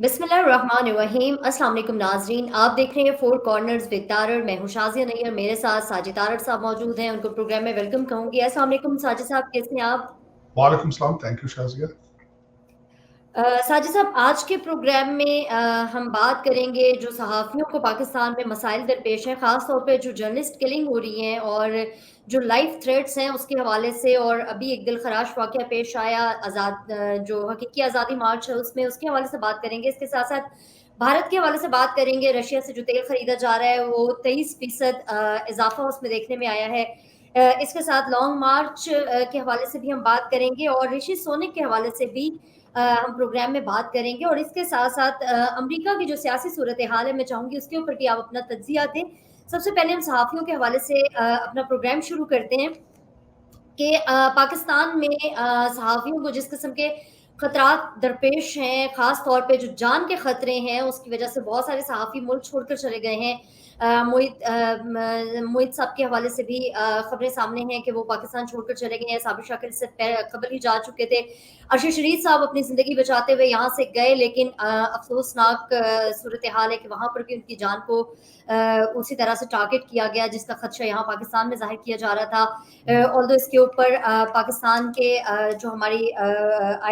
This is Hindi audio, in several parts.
बिस्मिल्लाहिर्रहमानिर्रहीम। अस्सलाम वालेकुम नाज़रीन, आप देख रहे हैं फोर कॉर्नर्स विद तारर। मैं हूं शाज़िया नैयर, मेरे साथ साजिद तारर साहब मौजूद हैं। उनको प्रोग्राम में वेलकम कहूंगी। अस्सलाम वालेकुम साजिद साहब, कैसे हैं आप? वालेकुम सलाम। Thank you Shazia. साजिद साहब, आज के प्रोग्राम में हम बात करेंगे जो सहाफ़ियों को पाकिस्तान में मसाइल दरपेश हैं, ख़ास तौर पे जो जर्नलिस्ट किलिंग हो रही हैं और जो लाइफ थ्रेट्स हैं उसके हवाले से। और अभी एक दिलखराश वाक़या पेश आया जो हकीकी आज़ादी मार्च है उसमें, उसके हवाले से बात करेंगे। इसके साथ साथ भारत के हवाले से बात करेंगे। रशिया से जो तेल खरीदा जा रहा है वो 23% इजाफा उसमें देखने में आया है। इसके साथ लॉन्ग मार्च के हवाले से भी हम बात करेंगे और ऋषि सोनक के हवाले से भी हम प्रोग्राम में बात करेंगे। और इसके साथ साथ अमेरिका की जो सियासी सूरत हाल है, मैं चाहूंगी उसके ऊपर कि आप अपना तज्जिया दें। सबसे पहले हम सहाफ़ियों के हवाले से अपना प्रोग्राम शुरू करते हैं कि पाकिस्तान में सहाफ़ियों को जिस किस्म के खतरात दरपेश हैं, ख़ास तौर पे जो जान के ख़तरे हैं, उसकी वजह से बहुत सारे सहाफ़ी मुल्क छोड़कर चले गए हैं। मोहित साहब के हवाले से भी खबरें सामने हैं कि वो पाकिस्तान छोड़कर चले गए हैं। साबिर शाकिर से खबर ही जा चुके थे। अरशद शरीफ साहब अपनी ज़िंदगी बचाते हुए यहाँ से गए, लेकिन अफसोसनाक सूरत हाल है कि वहाँ पर भी उनकी जान को उसी तरह से टारगेट किया गया जिसका खदशा यहाँ पाकिस्तान में जाहिर किया जा रहा था। ऑल्दो इसके ऊपर पाकिस्तान के जो हमारी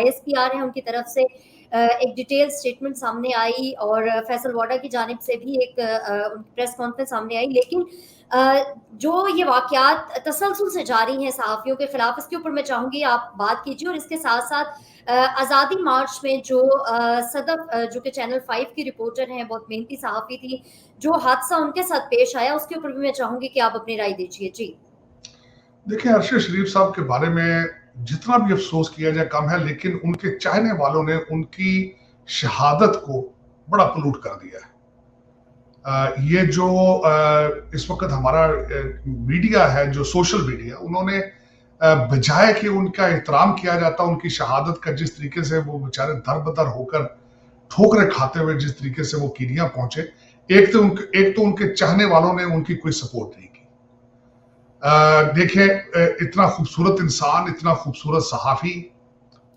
ISPR हैं उनकी तरफ से एक डिटेल स्टेटमेंट सामने आई और फैसल वाडा की जानिब से भी एक प्रेस कॉन्फ्रेंस सामने आई। लेकिन जो ये वाक़यात तसलसल से जारी हैं सहाफ़ियों के खिलाफ, इसके ऊपर मैं चाहूँगी आप बात कीजिए। और इसके साथ साथ आज़ादी मार्च में जो सदफ जो कि चैनल 5 की रिपोर्टर हैं, बहुत मेहनती सहाफ़ी थी, जो हादसा उनके साथ पेश आया उसके ऊपर भी मैं चाहूँगी कि आप अपनी राय दीजिए। जी देखिए, अरशद शरीफ साहब के बारे में जितना भी अफसोस किया जाए कम है, लेकिन उनके चाहने वालों ने उनकी शहादत को बड़ा पलूट कर दिया है। ये जो इस वक्त हमारा मीडिया है, जो सोशल मीडिया, उन्होंने बजाय कि उनका एहतराम किया जाता, उनकी शहादत का जिस तरीके से वो बेचारे दर बदर होकर ठोकरें खाते हुए जिस तरीके से वो कीनिया पहुंचे, एक तो उनके चाहने वालों ने उनकी कोई सपोर्ट नहीं की। देखें, इतना खूबसूरत इंसान, इतना खूबसूरत सहाफी,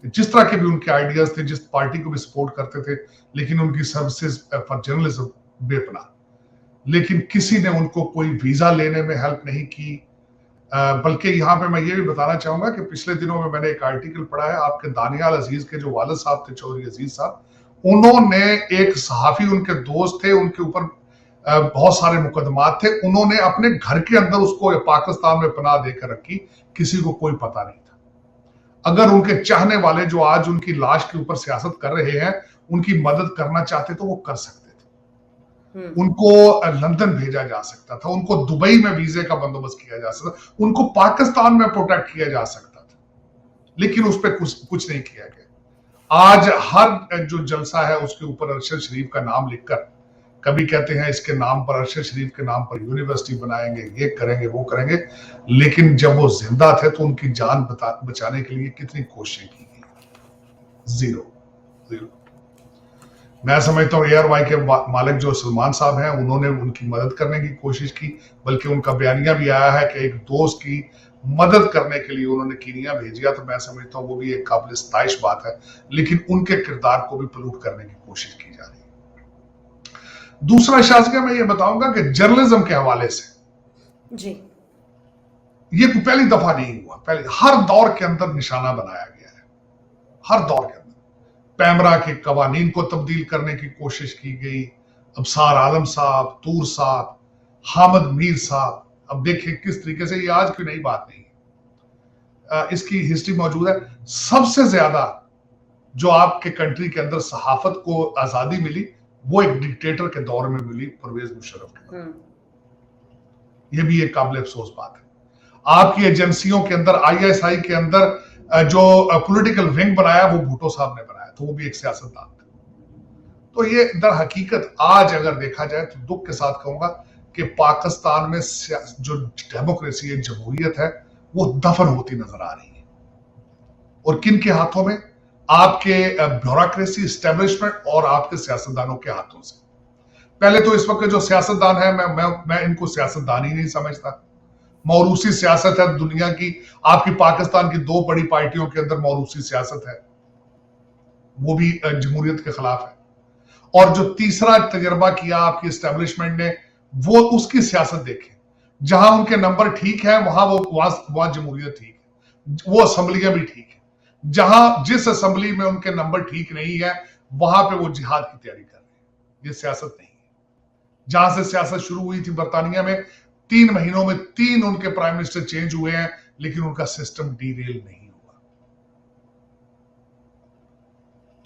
जिस तरह के भी उनके आइडियाज थे, जिस पार्टी को भी सपोर्ट करते थे, लेकिन उनकी सर्विसेज फॉर जर्नलिज्म बेपनाह। लेकिन किसी ने उनको कोई वीजा लेने में हेल्प नहीं की। बल्कि यहाँ पे मैं ये भी बताना चाहूंगा कि पिछले दिनों में मैंने एक आर्टिकल पढ़ा है, आपके दानियाल अजीज के जो वालिद साहब थे, चौधरी अजीज साहब, उन्होंने एक सहाफी, उनके दोस्त थे, उनके ऊपर बहुत सारे मुकदमात थे, उन्होंने अपने घर के अंदर उसको पाकिस्तान में पनाह देकर रखी, किसी को कोई पता नहीं था। अगर उनके चाहने वाले जो आज उनकी लाश के ऊपर सियासत कर रहे हैं, उनकी मदद करना चाहते तो वो कर सकते थे। उनको लंदन भेजा जा सकता था, उनको दुबई में वीजे का बंदोबस्त किया जा सकता, उनको पाकिस्तान में प्रोटेक्ट किया जा सकता था, लेकिन उस पर कुछ नहीं किया गया। आज हर जो जलसा है उसके ऊपर अरशद शरीफ का नाम लिखकर, कभी कहते हैं इसके नाम पर, अरशद शरीफ के नाम पर यूनिवर्सिटी बनाएंगे, ये करेंगे, वो करेंगे, लेकिन जब वो जिंदा थे तो उनकी जान बचाने के लिए कितनी कोशिशें की गई? जीरो। मैं समझता हूँ ARY के मालिक जो सलमान साहब हैं, उन्होंने उनकी मदद करने की कोशिश की, बल्कि उनका बयानिया भी आया है कि एक दोस्त की मदद करने के लिए उन्होंने कीनिया भेजा। तो मैं समझता हूँ वो भी एक काबिल सताइश बात है, लेकिन उनके किरदार को भी पलूट करने की कोशिश की जा रही है। दूसरा शाज़िया मैं ये बताऊंगा कि जर्नलिज्म के हवाले से जी, ये पहली दफा नहीं हुआ, पहले हर दौर के अंदर निशाना बनाया गया है। हर दौर के अंदर पैमरा के कवानीन को तब्दील करने की कोशिश की गई। अबसार आलम साहब, तूर साहब, हामिद मीर साहब, अब देखिए किस तरीके से, ये आज की नई बात नहीं है, इसकी हिस्ट्री मौजूद है। सबसे ज्यादा जो आपके कंट्री के अंदर सहाफत को आजादी मिली वो एक डिक्टेटर के दौर में मिली, परवेज मुशर्रफ के। ये भी एक काबिल अफसोस बात है। आपकी एजेंसियों के अंदर, ISI के अंदर जो पॉलिटिकल विंग बनाया वो भुट्टो साहब ने बनाया, तो वो भी एक सियासतदान था। तो ये दर हकीकत आज अगर देखा जाए तो दुख के साथ कहूंगा कि पाकिस्तान में जो डेमोक्रेसी है, जमहूरियत है, वो दफन होती नजर आ रही है। और किन के हाथों में? आपके ब्यूरोक्रेसी, एस्टेब्लिशमेंट और आपके सियासतदानों के हाथों से। पहले तो इस वक्त जो सियासतदान है, मैं इनको सियासतदान ही नहीं समझता। मौरूसी सियासत है दुनिया की। आपकी पाकिस्तान की 2 बड़ी पार्टियों के अंदर मौरूसी सियासत है, वो भी जमहूरियत के खिलाफ है। और जो तीसरा तजर्बा किया आपकी एस्टेब्लिशमेंट ने, वो उसकी सियासत देखें। जहां उनके नंबर ठीक है वहां जमहूरियत ठीक है, वो असम्बलियां भी ठीक है। जहां जिस असम्बली में उनके नंबर ठीक नहीं है वहां पे वो जिहाद की तैयारी कर रहे हैं। ये सियासत नहीं है। जहां से सियासत शुरू हुई थी बरतानिया में, 3 महीनों में 3 उनके प्राइम मिनिस्टर चेंज हुए हैं, लेकिन उनका सिस्टम डीरेल नहीं हुआ।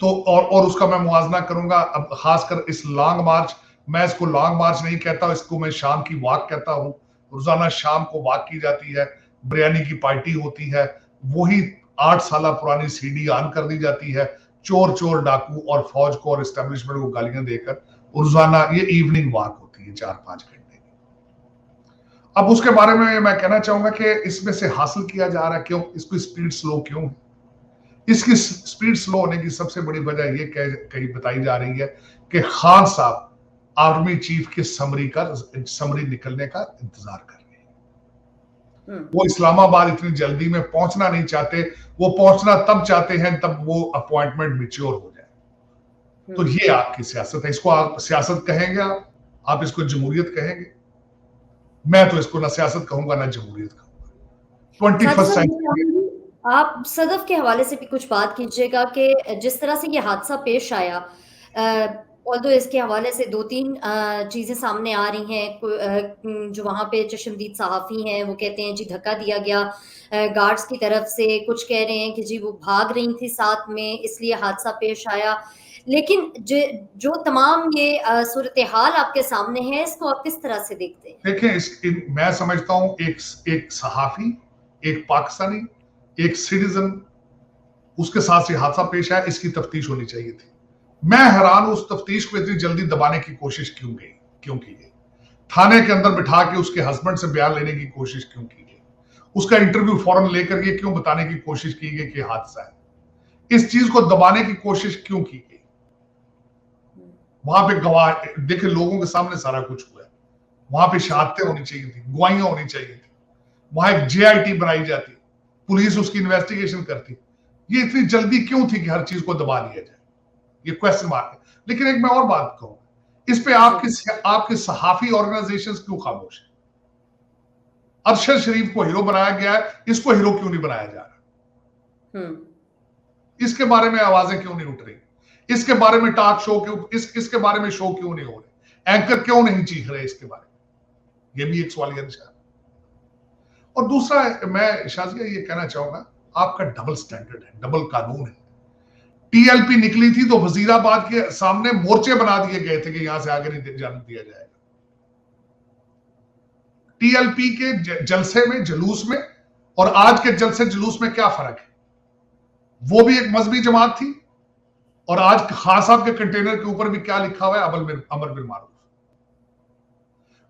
तो और उसका मैं मुआवजा करूंगा। अब खासकर इस लॉन्ग मार्च, मैं इसको लॉन्ग मार्च नहीं कहता, इसको मैं शाम की वॉक कहता हूं। रोजाना शाम को वॉक की जाती है, बिरयानी की पार्टी होती है, वही 8 साल पुरानी सीडी ऑन कर दी जाती है, चोर चोर डाकू और फौज को और एस्टेब्लिशमेंट को गालियां देकर रोजाना ये इवनिंग वॉक होती है 4-5 घंटे की। अब उसके बारे में मैं कहना चाहूंगा कि इसमें से हासिल किया जा रहा है क्यों, इसको स्पीड स्लो क्यों है? इसकी स्पीड स्लो होने की सबसे बड़ी वजह ये कही बताई जा रही है कि खान साहब आर्मी चीफ के समरी निकलने का इंतजार कर रहे हैं। वो इस्लामाबाद इतनी जल्दी में पहुंचना नहीं चाहते, वो पहुंचना तब चाहते हैं तब वो अपॉइंटमेंट मैच्योर हो जाए। तो ये आपकी सियासत है। इसको आप सियासत कहेंगे, आप इसको जमहूरियत कहेंगे? मैं तो इसको ना सियासत कहूंगा ना जमहूरियत कहूंगा। 21st century. आप सदफ के हवाले से भी कुछ बात कीजिएगा कि जिस तरह से ये हादसा पेश आया, ऑल्दो इसके हवाले से 2-3 चीज़ें सामने आ रही हैं। जो वहाँ पे चश्मदीद सहाफ़ी हैं वो कहते हैं जी धक्का दिया गया गार्ड्स की तरफ से, कुछ कह रहे हैं कि जी वो भाग रही थी साथ में इसलिए हादसा पेश आया। लेकिन जो तमाम ये सूरत हाल आपके सामने है, इसको आप किस तरह से देखते हैं? देखिए, मैं समझता हूँ एक सहाफ़ी, एक पाकिस्तानी, एक सिटीजन, उसके साथ से हादसा पेश आया, इसकी तफ्तीश होनी चाहिए थी। मैं हैरान हूं उस तफ्तीश को इतनी जल्दी दबाने की कोशिश क्यों की गई? थाने के अंदर बिठा के उसके हस्बैंड से बयान लेने की कोशिश क्यों की गई? उसका इंटरव्यू फौरन लेकर के क्यों बताने की कोशिश की गई कि हादसा है? इस चीज को दबाने की कोशिश क्यों की गई? वहां पे गवाह, देखिए लोगों के सामने सारा कुछ हुआ है, वहां पे शहादतें होनी चाहिए थी, गवाहियां होनी चाहिए थी, वहां एक JIT बनाई जाती, पुलिस उसकी इन्वेस्टिगेशन करती। ये इतनी जल्दी क्यों थी कि हर चीज को दबा दिया जाए? ये क्वेश्चन मार्क है। लेकिन एक मैं और बात कहूं, इस पे आपके सहाफी ऑर्गेनाइजेशंस क्यों खामोश है? अरशद शरीफ को हीरो बनाया गया है, इसको हीरो क्यों नहीं बनाया जा रहा? इसके बारे में आवाजें क्यों नहीं उठ रही? इसके बारे में टॉक शो क्यों, इसके बारे में शो क्यों नहीं हो रहे? एंकर क्यों नहीं चीख रहे इसके बारे में? ये भी एक सवालिया निशान। और दूसरा मैं शाजिया ये कहना चाहूंगा, आपका डबल स्टैंडर्ड है, डबल कानून है। TLP निकली थी तो वजीराबाद के सामने मोर्चे बना दिए गए थे कि यहां से आगे नहीं जाने दिया जाएगा। TLP के जलसे में, जुलूस में और आज के जलसे जुलूस में क्या फर्क है? वो भी एक मजहबी जमात थी और आज खान साहब के कंटेनर के ऊपर भी क्या लिखा हुआ है? अमर बिल मारूफ।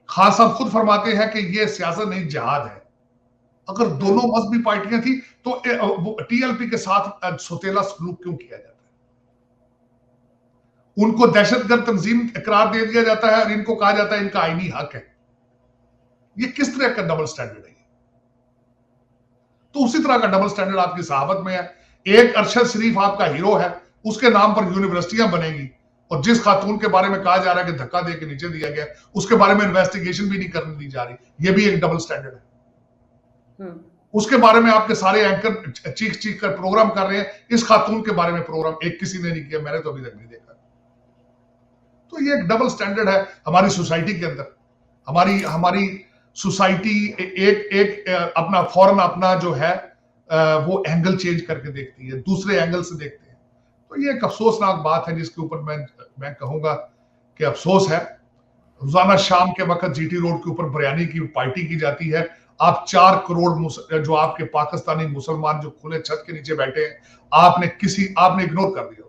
खान साहब खुद फरमाते हैं कि ये सियासत नहीं जिहाद है। अगर दोनों मजहबी पार्टियां थी तो TLP के साथ सौतेला सलूक क्यों किया जाता है? उनको दहशतगर्द तंजीम इकरार दे दिया जाता है और इनको कहा जाता है इनका आईनी हक है। ये किस तरह का डबल स्टैंडर्ड है? तो उसी तरह का डबल स्टैंडर्ड आपकी सहाबत में है। एक अरशद शरीफ आपका हीरो है, उसके नाम पर यूनिवर्सिटियां बनेगी, और जिस खातून के बारे में कहा जा रहा है कि धक्का दे के नीचे दिया गया, उसके बारे में इन्वेस्टिगेशन भी नहीं करने दी जा रही, ये भी एक डबल स्टैंडर्ड है। उसके बारे में आपके सारे एंकर चीख कर प्रोग्राम कर रहे हैं, इस खातून के बारे में प्रोग्राम एक किसी ने नहीं किया, मैंने तो अभी तक नहीं देखा। तो ये एक डबल स्टैंडर्ड है हमारी सोसाइटी के अंदर। हमारी सोसाइटी एक अपना फौरन अपना जो है वो एंगल चेंज करके देखती है, दूसरे एंगल से देखते हैं। तो ये एक अफसोसनाक बात है जिसके ऊपर मैं कहूंगा कि अफसोस है। रोजाना शाम के वक्त GT रोड के ऊपर बिरयानी की पार्टी की जाती है। आप 4 करोड़ जो आपके पाकिस्तानी मुसलमान जो खुले छत के नीचे बैठे हैं, आपने इग्नोर कर दिया,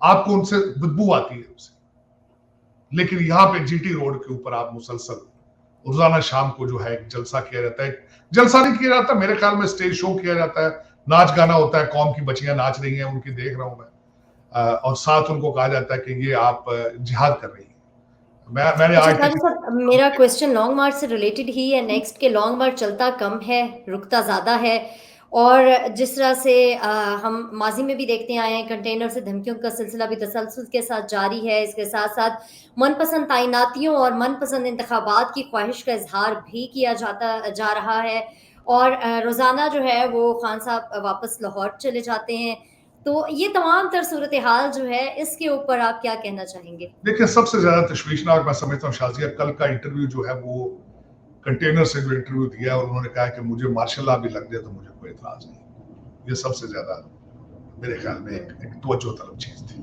आपको उनसे बदबू आती है उनसे। लेकिन यहाँ पे GT रोड के ऊपर आप मुसलसल रोजाना शाम को जो है जलसा किया जाता है। जलसा नहीं किया जाता, मेरे ख्याल में स्टेज शो किया जाता है, नाच गाना होता है, कौम की बच्चियां नाच रही हैं, उनकी देख रहा हूं मैं, और साथ उनको कहा जाता है कि ये आप जिहाद कर रही हैं। मैंने अच्छा, मेरा क्वेश्चन लॉन्ग मार्च से रिलेटेड ही है नेक्स्ट, के लॉन्ग मार्च चलता कम है, रुकता ज्यादा है, और जिस तरह से हम माज़ी में भी देखते आए हैं, कंटेनर से धमकियों का सिलसिला भी तसलसल के साथ जारी है। इसके साथ-साथ मनपसंद तैनातियों और मनपसंद इंतखाबात की ख्वाहिश का इज़हार भी किया जा रहा है और रोज़ाना जो है वो खान साहब वापस लाहौर चले जाते हैं। तो ये तमाम तर सूरत-ए-हाल जो है, इसके ऊपर आप क्या कहना चाहेंगे? देखिए, सबसे ज़्यादा तशवीशनाक मैं समझता हूँ शाज़िया, कल का इंटरव्यू जो है वो कंटेनर से जो इंटरव्यू दिया और उन्होंने कहा कि मुझे मार्शल लॉ भी लग जाए तो मुझे कोई एतराज़ नहीं। ये सबसे ज़्यादा मेरे ख्याल में एक तवज्जो तलब चीज़ थी।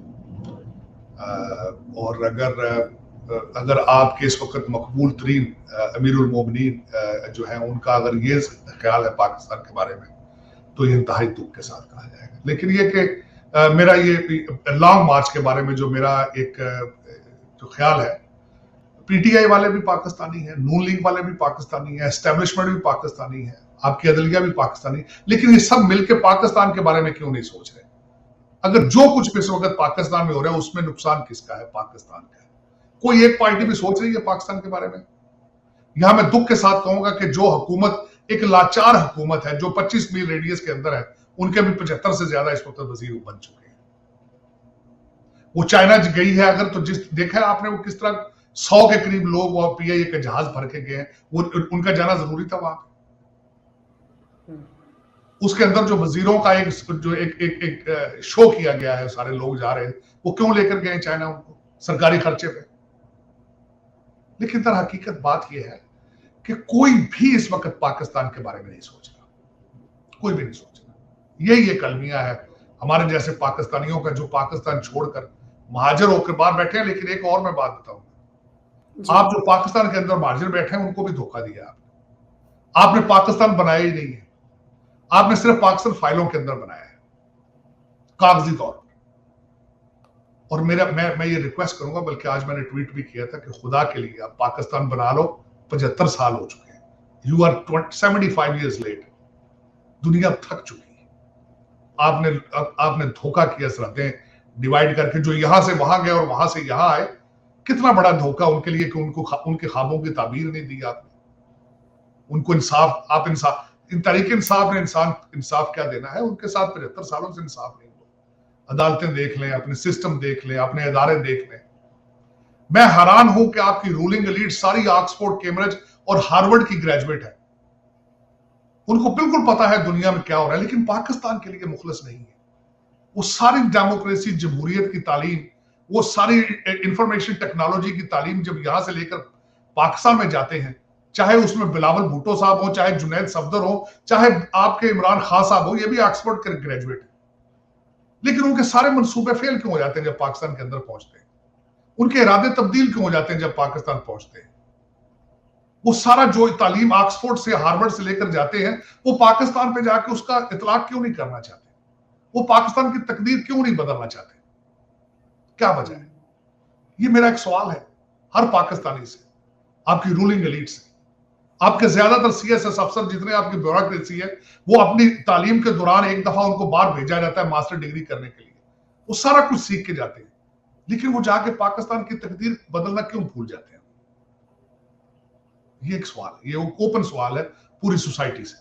और अगर आपके इस वक़्त मकबूल तरीन अमीरुल मोमिनीन जो हैं, उनका अगर ये ख्याल है पाकिस्तान के बारे में, तो ये इंतहाई दुःख के साथ कहा जाएगा। लेकिन ये कि मेरा ये लॉन्ग मार्च के बारे में जो मेरा एक जो ख्याल है, पीटीआई वाले भी पाकिस्तानी हैं, नून लीग वाले भी पाकिस्तानी हैं, एस्टेब्लिशमेंट भी पाकिस्तानी है, आपकी अदलिया भी पाकिस्तानी, लेकिन ये सब मिलकर पाकिस्तान के बारे में क्यों नहीं सोच रहे? अगर जो कुछ इस वक्त पाकिस्तान में हो रहा है उसमें नुकसान किसका है? पाकिस्तान का है। कोई एक पार्टी भी सोच रही है पाकिस्तान के बारे में? यहां मैं दुख के साथ कहूंगा कि जो हुकूमत एक लाचार हुकूमत है, जो 25 मील रेडियस के अंदर है, उनके भी 75 से ज्यादा इस वक्त वजीर बन चुके हैं। वो चाइना गई है अगर, तो जिस देखा है आपने वो किस तरह 100 के करीब लोग और पीआईए के जहाज भर के गए हैं, वो उनका जाना जरूरी था वहां पे। उसके अंदर जो वजीरों का एक शो किया गया है, सारे लोग जा रहे हैं, वो क्यों लेकर गए चाइना उनको सरकारी खर्चे पे? लेकिन दर हकीकत बात यह है कि कोई भी इस वक्त पाकिस्तान के बारे में नहीं सोच रहा, कोई भी नहीं सोच रहा। यही एक अलमिया है हमारे जैसे पाकिस्तानियों का, जो पाकिस्तान छोड़कर महाजर होकर बाहर बैठे हैं। लेकिन एक और मैं बात बताऊं, आप जो पाकिस्तान के अंदर महाजर बैठे हैं उनको भी धोखा दिया आपने पाकिस्तान बनाया ही नहीं है, आपने सिर्फ पाकिस्तान फाइलों के अंदर बनाया है, कागजी तौर पर। और मैं ये रिक्वेस्ट करूंगा, बल्कि आज मैंने ट्वीट भी किया था कि खुदा के लिए आप पाकिस्तान बना लो। 75 साल हो चुके हैं, यू आर 75 ईयर्स लेट। दुनिया थक चुकी है। आपने धोखा किया सरहदें डिवाइड करके, जो यहां से वहां गए और वहां से यहां आए। कितना बड़ा धोखा उनके लिए कि उनके ख्वाबों की ताबीर नहीं दी आपने, उनको इंसाफ। आप इंसाफ, इन तरीके इंसाफ ने इंसाफ क्या देना है? उनके साथ 75 सालों से इंसाफ नहीं हुआ। अदालतें देख लें, अपने सिस्टम देख लें, अपने इदारे देख लें। मैं हैरान हूं कि आपकी रूलिंग एलीट सारी ऑक्सफोर्ड, कैम्ब्रिज और हार्वर्ड की ग्रेजुएट है। उनको बिल्कुल पता है दुनिया में क्या हो रहा है, लेकिन पाकिस्तान के लिए मुखलस नहीं है। वो सारी डेमोक्रेसी, जमहूरियत की तालीम, वो सारी इंफॉर्मेशन टेक्नोलॉजी की तालीम जब यहां से लेकर पाकिस्तान में जाते हैं, चाहे उसमें बिलावल भुट्टो साहब हो, चाहे जुनैद सफदर हो, चाहे आपके इमरान खान साहब हो, ये भी ऑक्सफोर्ड के ग्रेजुएट है। लेकिन उनके सारे मंसूबे फेल क्यों हो जाते हैं जब पाकिस्तान के अंदर पहुंचते हैं? उनके इरादे तब्दील क्यों हो जाते हैं जब पाकिस्तान पहुंचते हैं? वो सारा जो तालीम ऑक्सफोर्ड से, हार्वर्ड से लेकर जाते हैं, वो पाकिस्तान पे जाके उसका इतलाक क्यों नहीं करना चाहते? वो पाकिस्तान की तकदीर क्यों नहीं बदलना चाहते? क्या वजह है? ये मेरा एक सवाल है हर पाकिस्तानी से, आपकी रूलिंग एलीट से। आपके ज्यादातर सीएसएस अफसर, जितने आपकी ब्यूरोक्रेसी है, वो अपनी तालीम के दौरान एक दफा उनको बाहर भेजा जाता है मास्टर डिग्री करने के लिए, वो सारा कुछ सीख के जाते हैं, लेकिन वो जाके पाकिस्तान की तकदीर बदलना क्यों भूल जाते हैं? ये एक सवाल है, ये ओपन सवाल है पूरी सोसाइटी से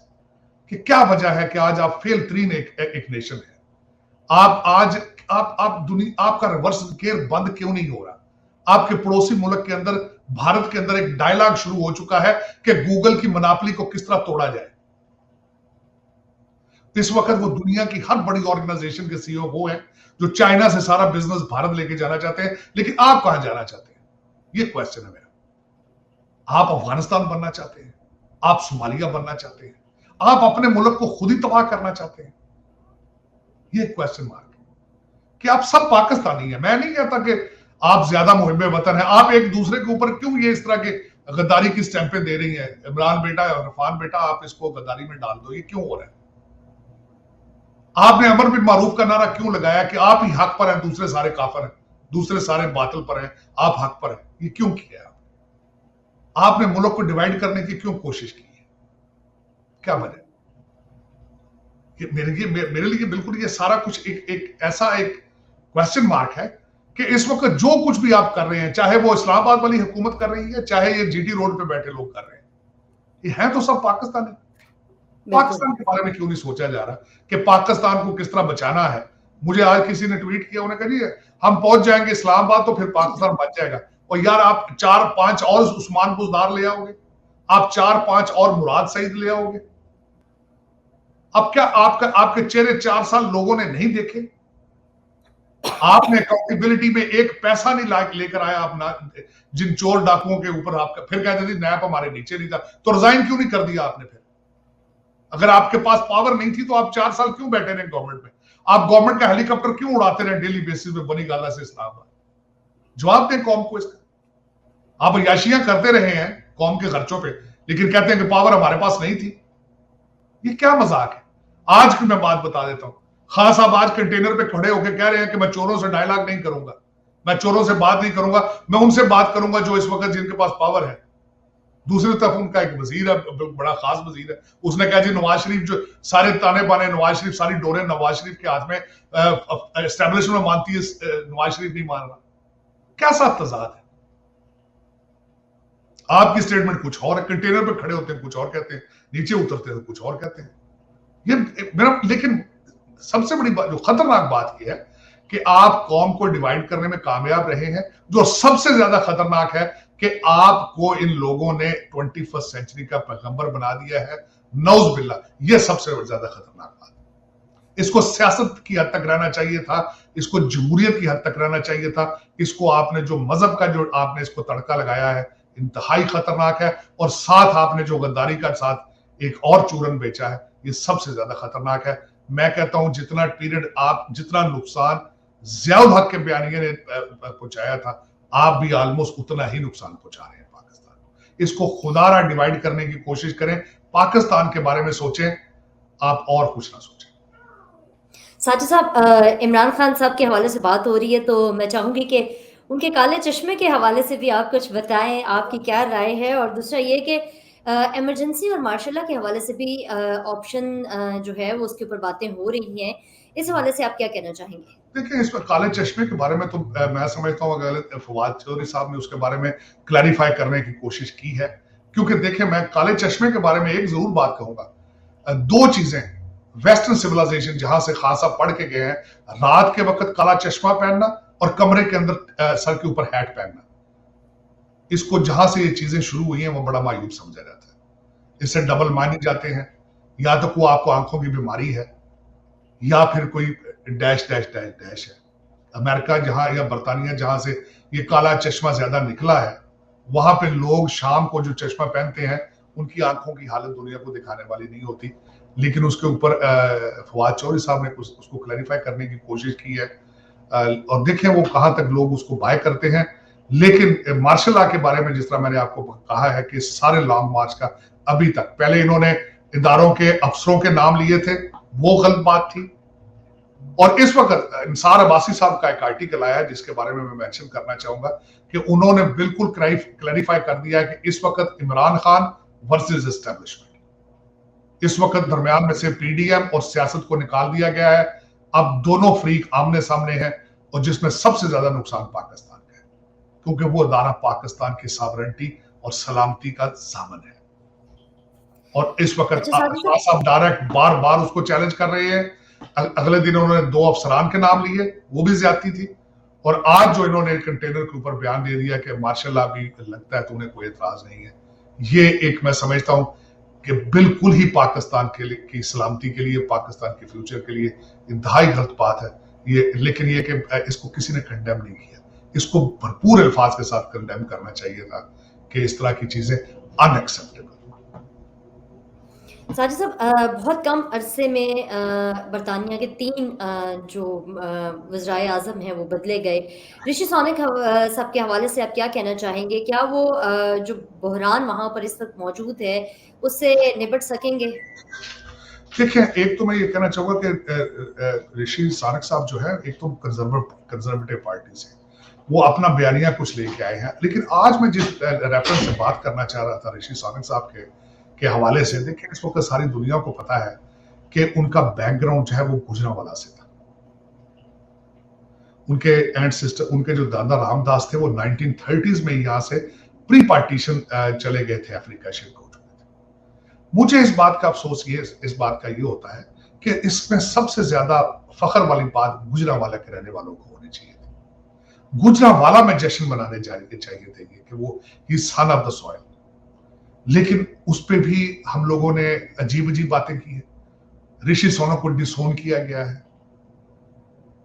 कि क्या वजह है कि आज आप फेल तरीन एक नेशन है। आप आज आप दुनिया, आपका रिवर्स गेयर बंद क्यों नहीं हो रहा? आपके पड़ोसी मुल्क के अंदर, भारत के अंदर एक डायलॉग शुरू हो चुका है कि गूगल की मनापली को किस तरह तोड़ा जाए। इस वक्त वो दुनिया की हर बड़ी ऑर्गेनाइजेशन के सीईओ वो हैं जो चाइना से सारा बिजनेस भारत लेके जाना चाहते हैं, लेकिन आप कहां जाना चाहते हैं? ये क्वेश्चन है मेरा। आप अफगानिस्तान बनना चाहते हैं, आप सोमालिया बनना चाहते हैं, आप अपने मुल्क को खुद ही तबाह करना चाहते हैं? ये क्वेश्चन मार्क है कि आप सब पाकिस्तानी हैं। मैं नहीं कहता कि आप ज्यादा मुहिब वतन है। आप एक दूसरे के ऊपर क्यों ये इस तरह के गद्दारी की स्टैंपें दे रही हैं? इमरान बेटा, इरफान बेटा, आप इसको गद्दारी में डाल दो। ये क्यों हो रहा है? आपने अमर बिन मारूफ का नारा क्यों लगाया कि आप ही हक पर हैं, दूसरे सारे काफिर हैं, दूसरे सारे बातिल पर हैं, आप हक पर हैं? ये क्यों किया? आपने मुल्क को डिवाइड करने की क्यों कोशिश की है? क्या वजह? मेरे लिए बिल्कुल ये सारा कुछ एक ऐसा एक क्वेश्चन मार्क है कि इस वक्त जो कुछ भी आप कर रहे हैं, चाहे वो इस्लामाबाद वाली हुकूमत कर रही है, चाहे ये जीटी रोड पे बैठे लोग कर रहे हैं, ये हैं तो सब पाकिस्तानी। बिल्कुल। पाकिस्तान के बारे में क्यों नहीं सोचा जा रहा कि पाकिस्तान को किस तरह बचाना है? मुझे आज किसी ने ट्वीट किया, उन्होंने कहा जी हम पहुंच जाएंगे इस्लामाबाद तो फिर पाकिस्तान बच जाएगा। और यार आप 4-5 और उस्मान बुजदार ले आओगे, आप 4-5 और मुराद सईद ले आओगे। अब क्या आपके चेहरे 4 साल लोगों ने नहीं देखे? आपने अकाउंटेबिलिटी में एक पैसा नहीं लेकर आया अपना, जिन चोर डाकुओं के ऊपर आपका, फिर कहते थे नैप हमारे नीचे नहीं था, तो रिजाइन क्यों नहीं कर दिया आपने? फिर अगर आपके पास पावर नहीं थी तो आप 4 साल क्यों बैठे रहे गवर्नमेंट में? आप गवर्नमेंट का हेलीकॉप्टर क्यों उड़ाते रहे डेली बेसिस पे बनी गाला से इस्लामाबाद? जवाब दें कौम को इसका। आप अयाशियां करते रहे हैं कौम के खर्चों पे, लेकिन कहते हैं कि पावर हमारे पास नहीं थी। ये क्या मजाक है? आज की मैं बात बता देता हूं। खान साहब आज कंटेनर पे खड़े होकर कह रहे हैं कि मैं चोरों से डायलॉग नहीं करूंगा, मैं चोरों से बात नहीं करूंगा, मैं उनसे बात करूंगा जो इस वक्त जिनके पास पावर है। दूसरी तरफ उनका एक वजीर है, बड़ा खास वजीर है, उसने कहा जी नवाज शरीफ जो सारे ताने बाने नवाज शरीफ, सारी डोरे नवाज शरीफ के हाथ में, एस्टेब्लिशमेंट मानती है, नवाज शरीफ नहीं मान रहा। कैसा तजाद है? आपकी स्टेटमेंट कुछ और है, कंटेनर पे खड़े होते हैं कुछ और कहते हैं, नीचे उतरते हैं कुछ और कहते हैं। ये मेरा, लेकिन सबसे बड़ी बात, जो खतरनाक बात यह है कि आप कौम को डिवाइड करने में कामयाब रहे हैं। जो सबसे ज्यादा खतरनाक है कि आपको इन लोगों ने 21st सेंचुरी का पैगंबर बना दिया है, नौज बिल्ला। यह सबसे ज्यादा खतरनाक बात है। इसको सियासत की हद तक रहना चाहिए था, इसको जमहूरियत की हद तक रहना चाहिए था। इसको आपने जो मजहब का जो आपने इसको तड़का लगाया है, इंतहाई खतरनाक है। और साथ आपने जो गद्दारी का साथ एक और चूरन बेचा है, ये सबसे ज्यादा खतरनाक है। मैं कहता हूं जितना पीरियड आप, जितना नुकसान ज़ियाउल हक के बयानिए ने पहुंचाया था, आप भी ऑलमोस्ट उतना ही नुकसान पहुंचा रहे हैं पाकिस्तान को। इसको खुदारा डिवाइड करने की कोशिश करें, पाकिस्तान के बारे में सोचें, आप और कुछ ना सोचें। साजिद साहब, इमरान खान साहब के हवाले से बात हो रही है, तो मैं चाहूंगी कि उनके काले चश्मे के हवाले से भी आप कुछ बताएं, आपकी क्या राय है? और दूसरा ये कि इमरजेंसी और मार्शल लॉ के हवाले से भी ऑप्शन जो है वो उसके ऊपर बातें हो रही हैं, इस हवाले से आप क्या कहना चाहेंगे? देखिए, इस पर काले चश्मे के बारे में तो मैं समझता हूँ अगर फवाद चौधरी साहब ने उसके बारे में क्लैरिफाई करने की कोशिश की है। क्योंकि देखिए, मैं काले चश्मे के बारे में एक जरूर बात कहूंगा। दो चीजें, वेस्टर्न सिविलाइजेशन जहां से खासा पढ़ के गए हैं, रात के वक्त काला चश्मा पहनना और कमरे के अंदर सर के ऊपर हैट पहनना, इसको जहां से ये चीजें शुरू हुई हैं वो बड़ा मायूब समझा जाता है। इससे डबल माइंड जाते हैं, या तो कोई आपको आंखों की बीमारी है या फिर कोई डैश डैश डैश डैश है। अमेरिका जहां या बरतानिया जहां से ये काला चश्मा ज्यादा निकला है, वहां पे लोग शाम को जो चश्मा पहनते हैं उनकी आंखों की हालत दुनिया को दिखाने वाली नहीं होती। लेकिन उसके ऊपर फवाद चौधरी साहब ने कुछ उसको क्लैरिफाई करने की कोशिश की है। और देखें वो कहां तक लोग उसको बाय करते हैं। लेकिन मार्शल लॉ के बारे में जिस तरह मैंने आपको कहा है कि सारे लॉन्ग मार्च का अभी तक, पहले इन्होंने इदारों के अफसरों के नाम लिए थे, वो गलत बात थी। और इस वक्त इंसार अब्बासी साहब का एक आर्टिकल आया है जिसके बारे में मैं मेंशन करना चाहूंगा कि उन्होंने बिल्कुल क्लैरिफाई कर दिया है कि इस वक्त इमरान खान वर्सेस एस्टेब्लिशमेंट, इस वक्त दरमियान में से पीडीएम और सियासत को निकाल दिया गया है। अब दोनों फ्रीक आमने सामने हैं, और जिसमें सबसे ज्यादा नुकसान पाकिस्तान का है, क्योंकि वो अदारा पाकिस्तान की सॉवरेनिटी और सलामती का दामन है। और इस वक्त साहब डायरेक्ट बार बार उसको चैलेंज कर रहे हैं। अगले दिन उन्होंने 2 अफसरान के नाम लिए, वो भी ज्यादती थी। और आज जो इन्होंने कंटेनर के ऊपर बयान दे दिया कि मार्शल लॉ भी लगता है तो उन्हें कोई एतराज नहीं है, ये एक मैं समझता हूं कि बिल्कुल ही पाकिस्तान के लिए की सलामती के लिए, पाकिस्तान के फ्यूचर के लिए इंतहाई गलत बात है ये। लेकिन ये कि इसको किसी ने कंडेम नहीं किया, इसको भरपूर अल्फाज के साथ कंडेम करना चाहिए था कि इस तरह की चीजें अनएक्सेप्टेबल। साजिद साहब, बहुत कम अरसे में बरतानिया के 3 जो वज़राए आज़म हैं वो बदले गए। ऋषि सुनक साहब के हवाले से आप क्या कहना चाहेंगे? क्या वो जो बहरान वहाँ पर इस वक्त मौजूद है उससे निपट सकेंगे? देखिए, एक तो मैं ये कहना चाहूंगा कि ऋषि सुनक साहब जो है, एक तो कंजर्वेटिव पार्टी से वो अपना बयानिया कुछ लेके आए हैं। लेकिन आज मैं जिस रेफरेंस से बात करना चाह रहा था ऋषि सुनक साहब के हवाले से, देखिए इस वक्त सारी दुनिया को पता है कि उनका बैकग्राउंड जो है वो गुजरांवाला से था। उनके एंसेस्टर, उनके जो दादा रामदास थे, वो 1930s में यहां से प्री पार्टीशन चले गए थे, अफ्रीका शिफ्ट हो चुके थे। मुझे इस बात का अफसोस इस बात का ये होता है कि इसमें सबसे ज्यादा फख्र वाली बात गुजरांवाला के रहने वालों को होनी चाहिए थी। गुजरांवाला में जश्न मनाने चाहिए थे कि वो ही सन ऑफ द सॉइल, लेकिन उस पे भी हम लोगों ने अजीब अजीब बातें की है। ऋषि सोनक को डिसोन किया गया है।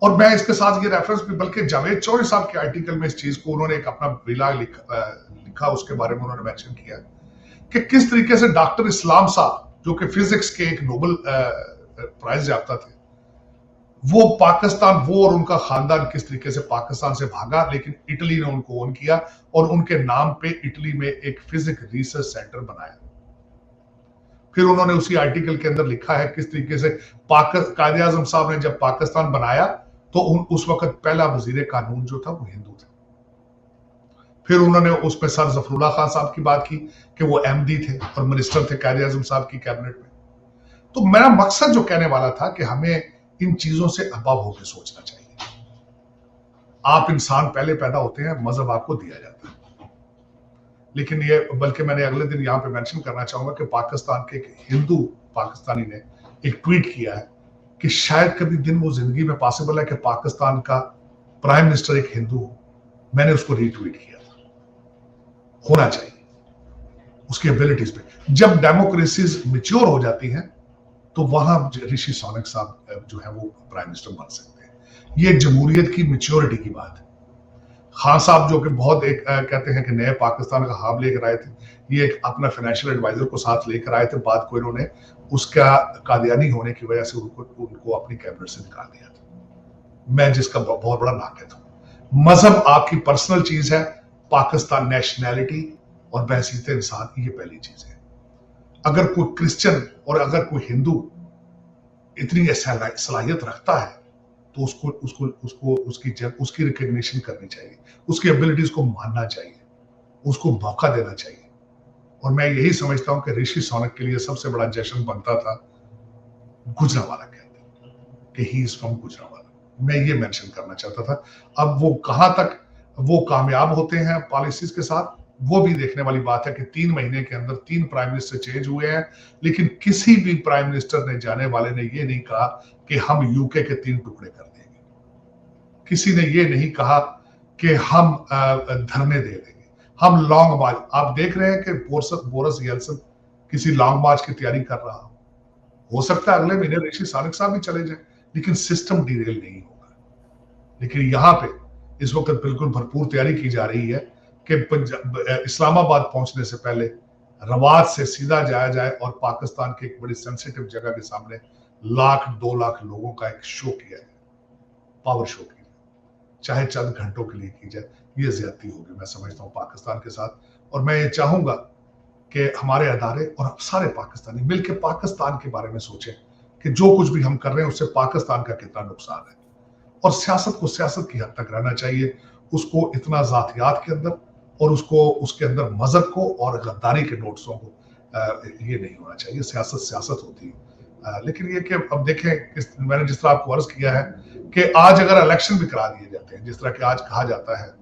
और मैं इसके साथ ये रेफरेंस भी, बल्कि जावेद चौधरी साहब के आर्टिकल में इस चीज को उन्होंने एक अपना विला लिखा, उसके बारे में उन्होंने मेंशन किया कि किस तरीके से डॉक्टर इस्लाम साहब, जो कि फिजिक्स के एक नोबेल प्राइज याफ्ता थे, वो पाकिस्तान, वो और उनका खानदान किस तरीके से पाकिस्तान से भागा, लेकिन इटली ने उनको ओन किया और उनके नाम पे इटली में एक फिजिक्स रिसर्च सेंटर बनाया। फिर उन्होंने उसी आर्टिकल के अंदर लिखा है किस तरीके से कायदे आजम साहब ने जब पाकिस्तान बनाया तो उस वक्त पहला वजीर कानून जो था वो हिंदू थे। फिर उन्होंने उसमें सर जफरुल्लाह खान साहब की बात की कि वो एमडी थे और मिनिस्टर थे कायदे आजम साहब की कैबिनेट में। तो मेरा मकसद जो कहने वाला था कि हमें इन चीजों से अबव होकर सोचना चाहिए। आप इंसान पहले पैदा होते हैं, मजहब आपको दिया जाता है। लेकिन ये, बल्कि मैंने अगले दिन यहां पे मेंशन करना चाहूंगा कि पाकिस्तान के एक हिंदू पाकिस्तानी ने एक ट्वीट किया है कि शायद कभी दिन वो जिंदगी में पॉसिबल है कि पाकिस्तान का प्राइम मिनिस्टर एक हिंदू हो। मैंने उसको रीट्वीट किया था। होना चाहिए उसकी एबिलिटीज पे। जब डेमोक्रेसीज मैच्योर हो जाती हैं तो वहां ऋषि सोनक साहब जो है वो प्राइम मिनिस्टर बन सकते हैं। ये जमहूरियत की मैच्योरिटी की बात है। खान साहब जो कि बहुत एक कहते हैं कि नए पाकिस्तान का ख्वाब लेकर आए थे, ये एक अपना फाइनेंशियल एडवाइजर को साथ लेकर आए थे, बाद को इन्होंने उसका कादियानी होने की वजह से उनको अपनी कैबिनेट से निकाल दिया था। मैं जिसका बहुत बड़ा नाक़िद हूं। मजहब आपकी पर्सनल चीज है, पाकिस्तान नेशनैलिटी और बहसीत इंसान ये पहली चीज है। अगर कोई क्रिश्चियन और अगर कोई हिंदू इतनी सलाहियत रखता है तो उसकी रिकग्निशन करनी चाहिए, उसकी एबिलिटीज को मानना चाहिए, उसको मौका देना चाहिए। और मैं यही समझता हूं कि ऋषि सोनक के लिए सबसे बड़ा जश्न बनता था गुजरांवाला के अंदर कि ही इज फ्रॉम गुजरांवाला। मैं ये मेंशन करना चाहता था। अब वो कहां तक वो कामयाब होते हैं पॉलिसीज के साथ, वो भी देखने वाली बात है कि 3 महीने के अंदर 3 प्राइम मिनिस्टर चेंज हुए हैं, लेकिन किसी भी प्राइम मिनिस्टर ने, जाने वाले ने ये नहीं कहा कि हम यूके के 3 टुकड़े कर देंगे। किसी ने ये नहीं कहा कि हम धरने दे देंगे, हम लॉन्ग मार्च। आप देख रहे हैं कि बोरिस येल्सिन किसी लॉन्ग मार्च की तैयारी कर रहा हो सकता है अगले महीने ऋषि सोनक साहब भी चले जाए, लेकिन सिस्टम डिरेल नहीं होगा। लेकिन यहां पे इस वक्त बिल्कुल भरपूर तैयारी की जा रही है कि इस्लामाबाद पहुंचने से पहले रवात से सीधा जाया जाए और पाकिस्तान की एक बड़ी सेंसिटिव जगह के सामने 1-2 लाख लोगों का एक शो किया है, पावर शो किया, चाहे चंद घंटों के लिए की जाए। ये ज्यादती होगी मैं समझता हूं पाकिस्तान के साथ। और मैं ये चाहूंगा कि हमारे अदारे और सारे पाकिस्तानी मिलकर पाकिस्तान के बारे में सोचें कि जो कुछ भी हम कर रहे हैं उससे पाकिस्तान का कितना नुकसान है। और सियासत को सियासत की हद तक रहना चाहिए, उसको इतना जातियात के अंदर और उसको उसके अंदर मजहब को और गद्दारी के नोट्सों को ये नहीं होना चाहिए। सियासत सियासत होती है। लेकिन ये कि अब देखें, मैंने जिस तरह आपको अर्ज किया है कि आज अगर इलेक्शन भी करा दिए जाते हैं, जिस तरह कि आज कहा जाता है,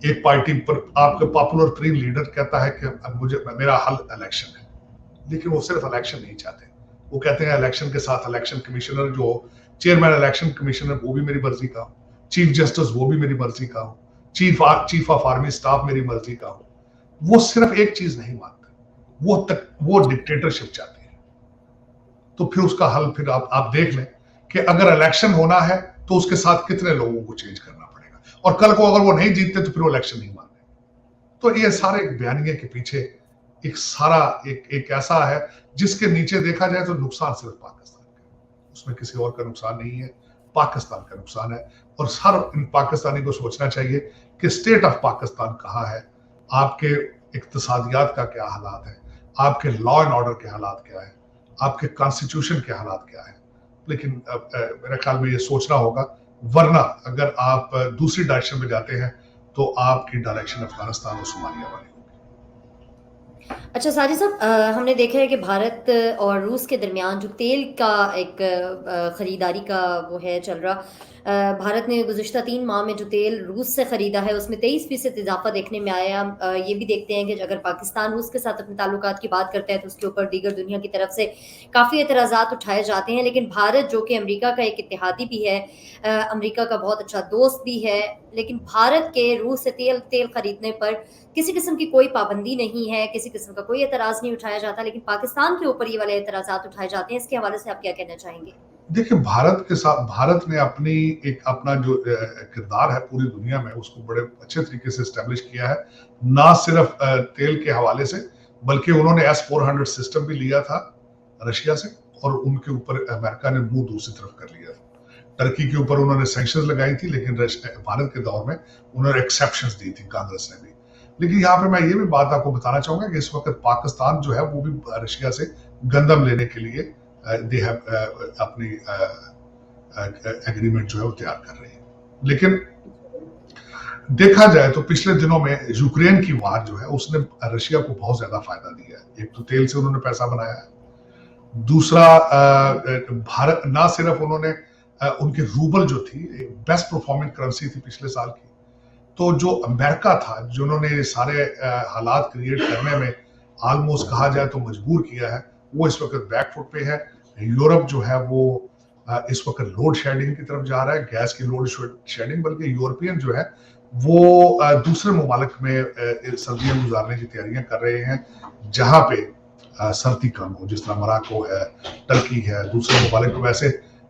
एक पार्टी पर आपका पॉपुलर तरीन लीडर कहता है कि मेरा हल इलेक्शन है, लेकिन वो सिर्फ इलेक्शन नहीं चाहते। वो कहते हैं इलेक्शन के साथ इलेक्शन कमिश्नर जो चेयरमैन इलेक्शन कमिश्नर वो भी मेरी मर्जी का हो, चीफ जस्टिस वो भी मेरी मर्जी का हो, चीफ ऑफ आर्मी स्टाफ मेरी मर्जी का हो। वो सिर्फ एक चीज नहीं मानते, वो डिक्टेटरशिप चाहते हैं। तो फिर उसका हल फिर आप देख लें कि अगर इलेक्शन होना है तो उसके साथ कितने लोगों को चेंज करना पड़ेगा, और कल को अगर वो नहीं जीतते तो फिर वो इलेक्शन नहीं मानते। तो ये सारे बयानिए के पीछे एक सारा एक ऐसा है जिसके नीचे देखा जाए तो नुकसान सिर्फ पाकिस्तान का, उसमें किसी और का नुकसान नहीं है, पाकिस्तान का नुकसान है। और हर पाकिस्तानी को सोचना चाहिए कि स्टेट ऑफ पाकिस्तान कहाँ है, आपके इक्तिसादियात का क्या हालात है, आपके लॉ एंड ऑर्डर के हालात क्या है, आपके कॉन्स्टिट्यूशन के हालात क्या है। लेकिन मेरे ख्याल में ये सोचना होगा, वरना अगर आप दूसरी डायरेक्शन में जाते हैं तो आपकी डायरेक्शन अफगानिस्तान और सोमालिया वाली होगी। अच्छा साजिद साहब, हमने देखा है कि भारत और रूस के दरमियान जो तेल का एक ख़रीदारी का वो है चल रहा। भारत ने गुज़िश्ता 3 माह में जो तेल रूस से ख़रीदा है उसमें 23% इज़ाफ़ा देखने में आया। ये भी देखते हैं कि अगर पाकिस्तान रूस के साथ अपने ताल्लुकात की बात करता है तो उसके ऊपर दीगर दुनिया की तरफ से काफ़ी एतराज़ात उठाए जाते हैं। लेकिन भारत जो कि अमेरिका का एक इत्तेहादी भी है, अमेरिका का बहुत अच्छा दोस्त भी है, लेकिन भारत के रूस से तेल तेल खरीदने पर किसी किस्म की कोई पाबंदी नहीं है, किसी किस्म का कोई एतराज़ नहीं उठाया जाता, लेकिन पाकिस्तान के ऊपर ये वाले एतराज़ात उठाए जाते हैं। इसके हवाले से आप क्या कहना चाहेंगे? देखिए, भारत के साथ भारत ने अपनी एक अपना जो किरदार है पूरी दुनिया में उसको बड़े अच्छे तरीके से एस्टेब्लिश किया है। ना सिर्फ तेल के हवाले से, बल्कि उन्होंने S-400 सिस्टम भी लिया था रशिया से, और उनके ऊपर अमेरिका ने मुंह दूसरी तरफ कर लिया था। टर्की के ऊपर उन्होंने सैंक्शंस लगाई थी, लेकिन भारत के दौर में उन्होंने एक्सेप्शंस दी थी कांग्रेस ने भी। लेकिन यहाँ पे मैं ये भी बात आपको बताना चाहूंगा कि इस वक्त पाकिस्तान जो है वो भी रशिया से गंदम लेने के लिए दे हैव अपनी एग्रीमेंट जो है वो तैयार कर रही है। लेकिन देखा जाए तो पिछले दिनों में यूक्रेन की वार जो है उसने रशिया को बहुत ज्यादा फायदा दिया है। एक तो तेल से उन्होंने पैसा बनाया है, दूसरा भारत ना सिर्फ उन्होंने उनकी रूबल जो थी बेस्ट परफॉर्मिंग करेंसी थी पिछले साल की, तो जो अमेरिका था जिन्होंने ये सारे हालात क्रिएट करने में ऑलमोस्ट कहा जाए तो मजबूर किया है, वो इस वक्त बैकफुट पे है। यूरोप जो है वो इस वक्त लोड शेडिंग की तरफ जा रहा है, गैस की लोड शेडिंग, बल्कि यूरोपियन जो है वो दूसरे ममालिक में सर्दियां गुजारने की तैयारियां कर रहे हैं जहां पे सर्दी कम हो, जिस तरह मोरक्को है, टर्की है, दूसरे ममालिक।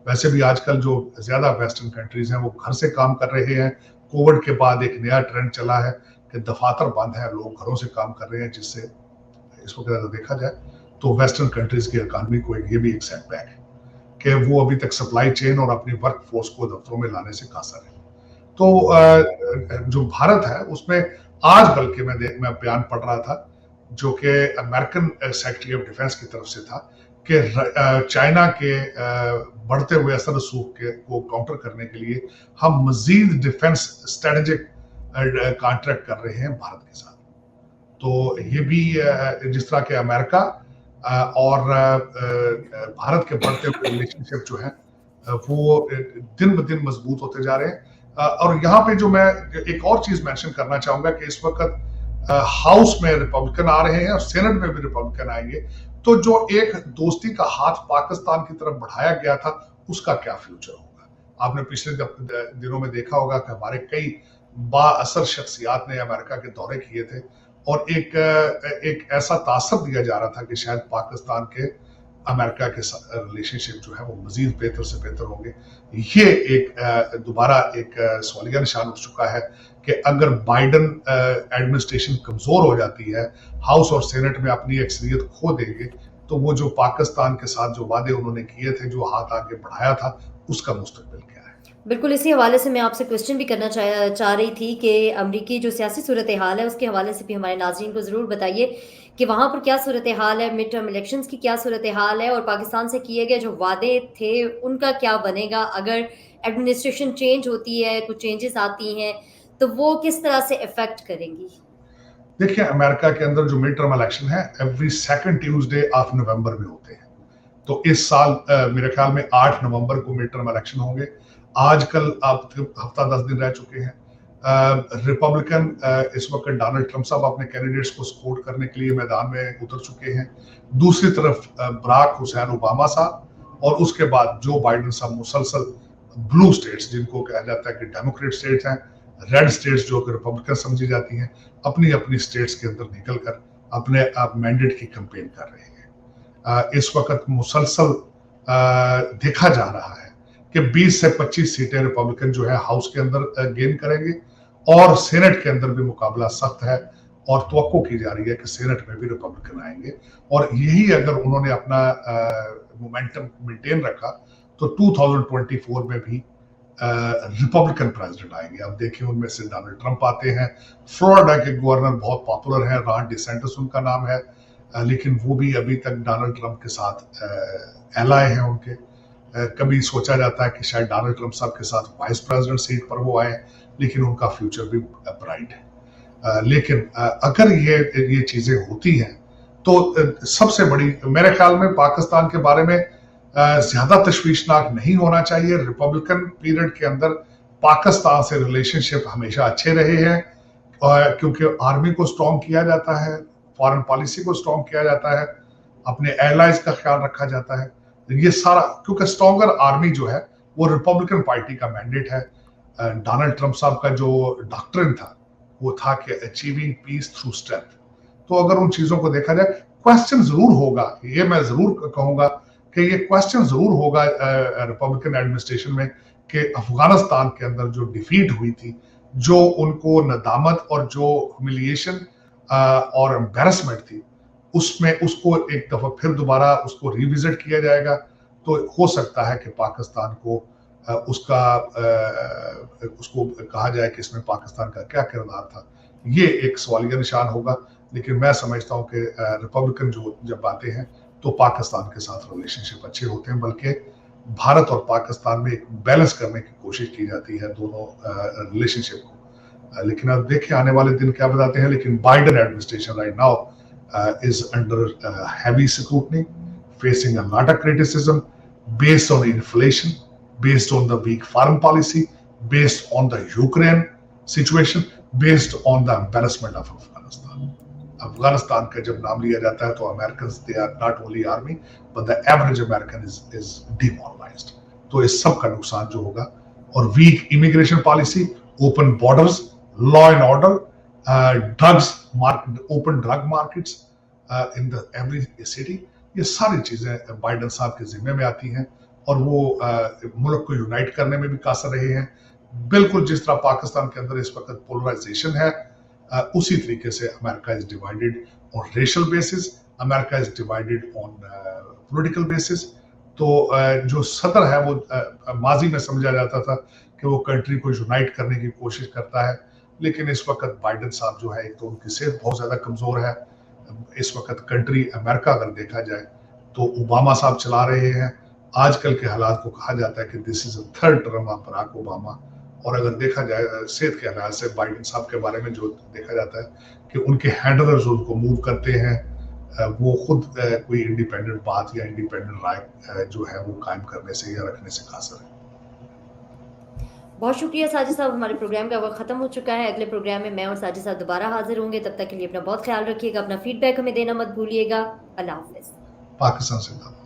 वैसे भी आजकल जो ज्यादा वेस्टर्न कंट्रीज हैं वो घर से काम कर रहे हैं। कोविड के बाद एक नया ट्रेंड चला है कि दफातर बंद है, लोग घरों से काम कर रहे हैं, जिससे इस वक्त अगर देखा जाए तो वेस्टर्न कंट्रीज की इकॉनमी को ये भी एक सेटबैक है कि वो अभी तक सप्लाई चेन और अपनी वर्क फोर्स को दफ्तरों में लाने से कासर है। तो जो भारत है उसमें आज बल्कि मैं बयान पढ़ रहा था जो कि अमेरिकन सेक्रेटरी ऑफ डिफेंस की तरफ से था कि चाइना के बढ़ते हुए असर रसूख को काउंटर करने के लिए हम मजीद डिफेंस स्ट्रेटेजिक कॉन्ट्रैक्ट कर रहे हैं भारत के साथ। तो ये भी जिस तरह के अमेरिका और भारत के बढ़ते हुए रिलेशनशिप जो है वो दिन ब दिन मजबूत होते जा रहे हैं। और यहाँ पे जो मैं एक और चीज मेंशन करना चाहूंगा कि इस वक्त हाउस में रिपब्लिकन आ रहे हैं और सेनेट में भी रिपब्लिकन आएंगे, तो जो एक दोस्ती का हाथ पाकिस्तान की तरफ बढ़ाया गया था उसका क्या फ्यूचर होगा। आपने पिछले दिनों में देखा होगा कि हमारे कई बाअसर शख्सियात ने अमेरिका के दौरे किए थे और एक ऐसा तासर दिया जा रहा था कि शायद पाकिस्तान के अमेरिका के रिलेशनशिप जो है वो मजीद बेहतर से बेहतर होंगे। ये एक दोबारा एक सवालिया निशान उठ चुका है कि अगर बाइडन एडमिनिस्ट्रेशन कमजोर हो जाती है, हाउस और सेनेट में अपनी अक्सरियत खो देंगे, तो वो जो पाकिस्तान के साथ जो वादे उन्होंने किए थे, जो हाथ आगे बढ़ाया था, उसका मुस्तकबिल क्या है। बिल्कुल, इसी हवाले से मैं आपसे क्वेश्चन भी करना चाह रही थी कि अमरीकी जो सियासी सूरत हाल है उसके हवाले से भी हमारे नाज़रीन को ज़रूर बताइए कि वहाँ पर क्या सूरत हाल है, मिड टर्म इलेक्शंस की क्या सूरत हाल है, और पाकिस्तान से किए गए जो वादे थे उनका क्या बनेगा अगर एडमिनिस्ट्रेशन चेंज होती है, कुछ चेंजेस आती हैं, तो वो किस तरह से इफेक्ट करेंगी? देखिए, अमेरिका के अंदर जो मिड टर्म इलेक्शन है every second Tuesday of November में होते हैं। तो इस साल मेरे ख्याल में 8 नवंबर को मिड टर्म इलेक्शन होंगे। आजकल आप हफ्ता 10 दिन रह चुके हैं। रिपब्लिकन इस वक्त डोनाल्ड ट्रंप साहब अपने कैंडिडेट्स को सपोर्ट करने के लिए मैदान में उतर चुके हैं। दूसरी तरफ बराक हुसैन ओबामा साहब और उसके बाद जो बाइडन साहब मुसलसल ब्लू स्टेट्स, जिनको कहा जाता है कि डेमोक्रेट स्टेट्स हैं, रेड स्टेट्स जो कि रिपब्लिकन समझी जाती हैं, अपनी अपनी स्टेट्स के अंदर निकलकर अपने आप मैंडेट की कैंपेन कर रहे हैं। इस वक्त मुसलसल देखा जा रहा है कि 20 से 25 सीटें रिपब्लिकन जो है हाउस के अंदर गेन करेंगे और सेनेट के अंदर भी मुकाबला सख्त है और तवक्को की जा रही है कि सेनेट में भी रिपब्लिकन आएंगे। और यही अगर उन्होंने अपना मोमेंटम मेंटेन रखा तो 2024 में भी रिपब्लिकन प्रेसिडेंट आएंगे। अब देखिए उनमें से डोनाल्ड ट्रंप आते हैं, फ्लोरिडा के गवर्नर बहुत पॉपुलर हैं, रॉन डिसेंटिस उनका नाम है, लेकिन वो भी अभी तक डोनाल्ड ट्रंप के साथ एलाय हैं उनके। कभी सोचा जाता है कि शायद डोनाल्ड ट्रंप साहब के साथ वाइस प्रेसिडेंट सीट पर वो आए, लेकिन उनका फ्यूचर भी ब्राइट है। लेकिन अगर ये चीजें होती हैं तो सबसे बड़ी मेरे ख्याल में पाकिस्तान के बारे में ज्यादा तशवीशनाक नहीं होना चाहिए। रिपब्लिकन पीरियड के अंदर पाकिस्तान से रिलेशनशिप हमेशा अच्छे रहे हैं, क्योंकि आर्मी को स्ट्रॉन्ग किया जाता है, फॉरेन पॉलिसी को स्ट्रॉन्ग किया जाता है, अपने एलाइज का ख्याल रखा जाता है। ये सारा क्योंकि स्ट्रॉन्गर आर्मी जो है वो रिपब्लिकन पार्टी का मैंडेट है। डोनाल्ड ट्रंप साहब का जो डॉक्ट्रिन था वो था कि अचीविंग पीस थ्रू स्ट्रेंथ। तो अगर उन चीजों को देखा जाए, क्वेश्चन जरूर होगा, ये मैं जरूर कहूंगा कि ये क्वेश्चन जरूर होगा रिपब्लिकन एडमिनिस्ट्रेशन में कि अफगानिस्तान के अंदर जो डिफीट हुई थी, जो उनको नदामत और जो ह्यूमिलिएशन और एम्बैरसमेंट थी, उसमें उसको एक दफा फिर दोबारा उसको रिविजिट किया जाएगा। तो हो सकता है कि पाकिस्तान को उसको कहा जाए कि इसमें पाकिस्तान का क्या किरदार था। ये एक सवालिया निशान होगा, लेकिन मैं समझता हूँ कि रिपब्लिकन जो जब आते हैं तो पाकिस्तान के साथ रिलेशनशिप अच्छे होते हैं, बल्कि भारत और पाकिस्तान में एक बैलेंस करने की कोशिश की जाती है दोनों रिलेशनशिप को। लेकिन अब देखिए आने वाले दिन क्या बताते हैं। लेकिन Biden administration right now is under heavy scrutiny, facing a lot of criticism based on inflation, based on the weak foreign policy, based on the Ukraine situation, based on the embarrassment of Afghanistan. Afghanistan का जब नाम लिया जाता है तो American they are not only army but the average American is demoralised. तो इस सब का नुकसान जो होगा, और weak immigration policy, open borders, law and order, drugs market, open drug markets in the every city, ये सारी चीजें बाइडेन साहब के जिम्मे में आती हैं और वो मुल्क को यूनाइट करने में भी कासर रहे हैं। बिल्कुल जिस तरह पाकिस्तान के अंदर इस वक्त पोलराइजेशन है, उसी तरीके से America is divided on racial basis, America is divided on political basis. तो जो सदर है वो माजी में समझा जाता था कि वो कंट्री को यूनाइट करने की कोशिश करता है, लेकिन इस वक्त बाइडेन साहब जो है, एक तो उनकी सेहत बहुत ज्यादा कमजोर है। इस वक्त कंट्री अमेरिका अगर देखा जाए तो ओबामा साहब चला रहे हैं। आजकल के हालात को कहा जाता है कि this is a third term of Barack Obama. और अगर देखा जाए सेहत के हालात से बाइडेन साहब के बारे में जो देखा जाता है कि उनके हैंडलर्स उनको मूव करते हैं, वो खुद कोई इंडिपेंडेंट बात या इंडिपेंडेंट राय जो है वो कायम करने से या रखने से कासर है। बहुत शुक्रिया साजिद साहब, हमारे प्रोग्राम का वक्त खत्म हो चुका है। अगले प्रोग्राम में मैं और साजिद साहब दोबारा हाजिर होंगे। तब तक के लिए अपना बहुत ख्याल रखिएगा, अपना फीडबैक हमें देना मत भूलिएगा। अल्लाह हाफिज। पाकिस्तान जिंदाबाद।